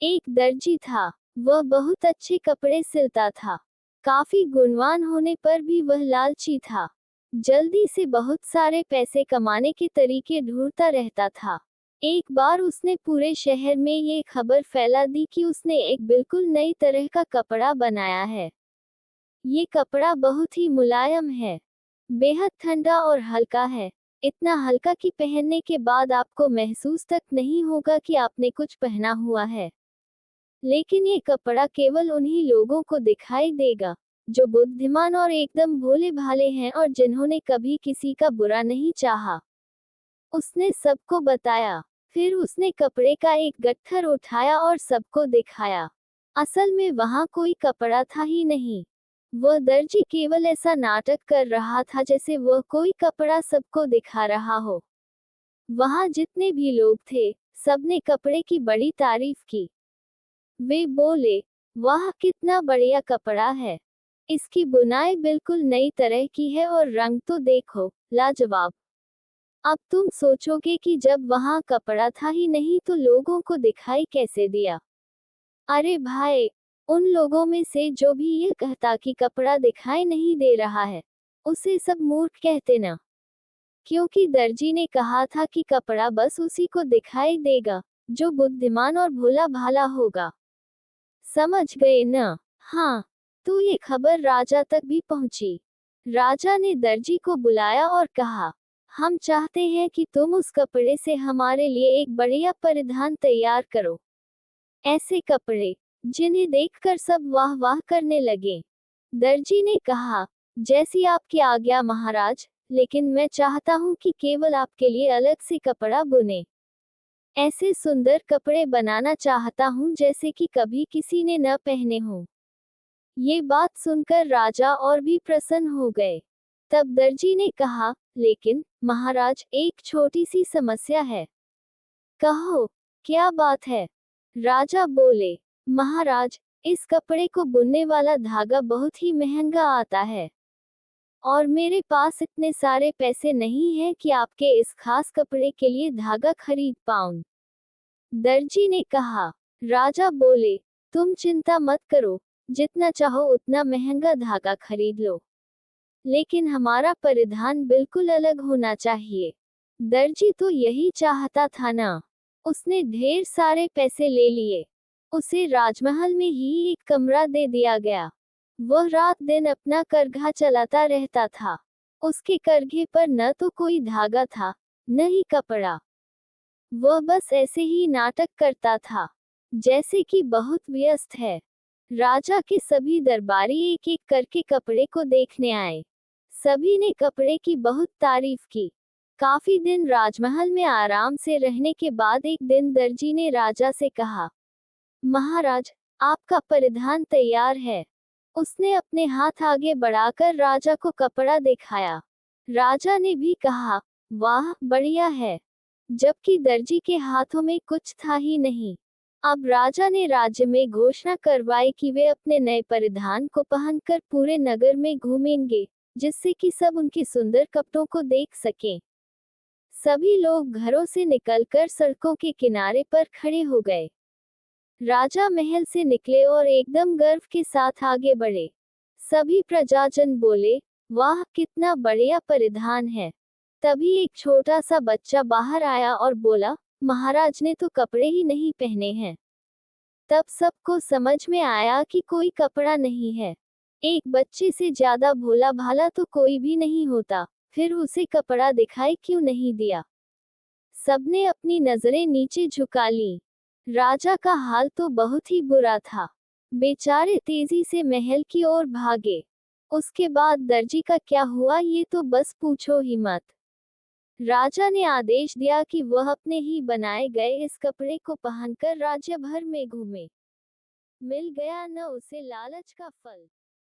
एक दर्जी था। वह बहुत अच्छे कपड़े सिलता था। काफी गुणवान होने पर भी वह लालची था। जल्दी से बहुत सारे पैसे कमाने के तरीके ढूंढता रहता था। एक बार उसने पूरे शहर में ये खबर फैला दी कि उसने एक बिल्कुल नई तरह का कपड़ा बनाया है। ये कपड़ा बहुत ही मुलायम है, बेहद ठंडा और हल्का है। इतना हल्का कि पहनने के बाद आपको महसूस तक नहीं होगा कि आपने कुछ पहना हुआ है। लेकिन ये कपड़ा केवल उन्हीं लोगों को दिखाई देगा जो बुद्धिमान और एकदम भोले भाले हैं और जिन्होंने कभी किसी का बुरा नहीं चाहा। उसने सबको बताया। फिर उसने कपड़े का एक गट्ठर उठाया और सबको दिखाया। असल में वहां कोई कपड़ा था ही नहीं। वह दर्जी केवल ऐसा नाटक कर रहा था जैसे वह कोई कपड़ा सबको दिखा रहा हो। वहां जितने भी लोग थे, सबने कपड़े की बड़ी तारीफ की। वे बोले, वाह कितना बढ़िया कपड़ा है। इसकी बुनाई बिल्कुल नई तरह की है और रंग तो देखो, लाजवाब। अब तुम सोचोगे कि जब वहां कपड़ा था ही नहीं तो लोगों को दिखाई कैसे दिया। अरे भाई, उन लोगों में से जो भी ये कहता कि कपड़ा दिखाई नहीं दे रहा है, उसे सब मूर्ख कहते ना। क्योंकि दर्जी ने कहा था कि कपड़ा बस उसी को दिखाई देगा जो बुद्धिमान और भोला भाला होगा। समझ गए न? हाँ। तो ये खबर राजा तक भी पहुंची। राजा ने दर्जी को बुलाया और कहा, हम चाहते हैं कि तुम उस कपड़े से हमारे लिए एक बढ़िया परिधान तैयार करो। ऐसे कपड़े जिन्हें देखकर सब वाह वाह करने लगे। दर्जी ने कहा, जैसी आपकी आज्ञा महाराज, लेकिन मैं चाहता हूँ कि केवल आपके लिए अलग से कपड़ा बुने। ऐसे सुंदर कपड़े बनाना चाहता हूँ जैसे कि कभी किसी ने न पहने हों। ये बात सुनकर राजा और भी प्रसन्न हो गए। तब दर्जी ने कहा, लेकिन महाराज एक छोटी सी समस्या है। कहो, क्या बात है? राजा बोले, महाराज, इस कपड़े को बुनने वाला धागा बहुत ही महंगा आता है और मेरे पास इतने सारे पैसे नहीं हैं कि आपके इस खास कपड़े के लिए धागा खरीद पाऊं। दर्जी ने कहा। राजा बोले, तुम चिंता मत करो, जितना चाहो उतना महंगा धागा खरीद लो, लेकिन हमारा परिधान बिल्कुल अलग होना चाहिए। दर्जी तो यही चाहता था ना। उसने ढेर सारे पैसे ले लिए। उसे राजमहल में ही एक कमरा दे दिया गया। वह रात दिन अपना करघा चलाता रहता था। उसके करघे पर न तो कोई धागा था, न ही कपड़ा। वह बस ऐसे ही नाटक करता था, जैसे कि बहुत व्यस्त है। राजा के सभी दरबारी एक एक करके कपड़े को देखने आए। सभी ने कपड़े की बहुत तारीफ की। काफी दिन राजमहल में आराम से रहने के बाद एक दिन दर्जी ने राजा से कहा, महाराज, आपका परिधान तैयार है। उसने अपने हाथ आगे बढ़ाकर राजा को कपड़ा दिखाया। राजा ने भी कहा, वाह बढ़िया है, जबकि दर्जी के हाथों में कुछ था ही नहीं। अब राजा ने राज्य में घोषणा करवाई कि वे अपने नए परिधान को पहनकर पूरे नगर में घूमेंगे, जिससे कि सब उनके सुंदर कपड़ों को देख सकें। सभी लोग घरों से निकलकर सड़कों के किनारे पर खड़े हो गए। राजा महल से निकले और एकदम गर्व के साथ आगे बढ़े। सभी प्रजाजन बोले, वाह कितना बढ़िया परिधान है। तभी एक छोटा सा बच्चा बाहर आया और बोला, महाराज ने तो कपड़े ही नहीं पहने हैं। तब सबको समझ में आया कि कोई कपड़ा नहीं है। एक बच्चे से ज्यादा भोला भाला तो कोई भी नहीं होता, फिर उसे कपड़ा दिखाई क्यों नहीं दिया। सबने अपनी नजरें नीचे झुका ली। राजा का हाल तो बहुत ही बुरा था। बेचारे तेजी से महल की ओर भागे। उसके बाद दर्जी का क्या हुआ ये तो बस पूछो ही मत। राजा ने आदेश दिया कि वह अपने ही बनाए गए इस कपड़े को पहनकर राज्य भर में घूमे। मिल गया न उसे लालच का फल।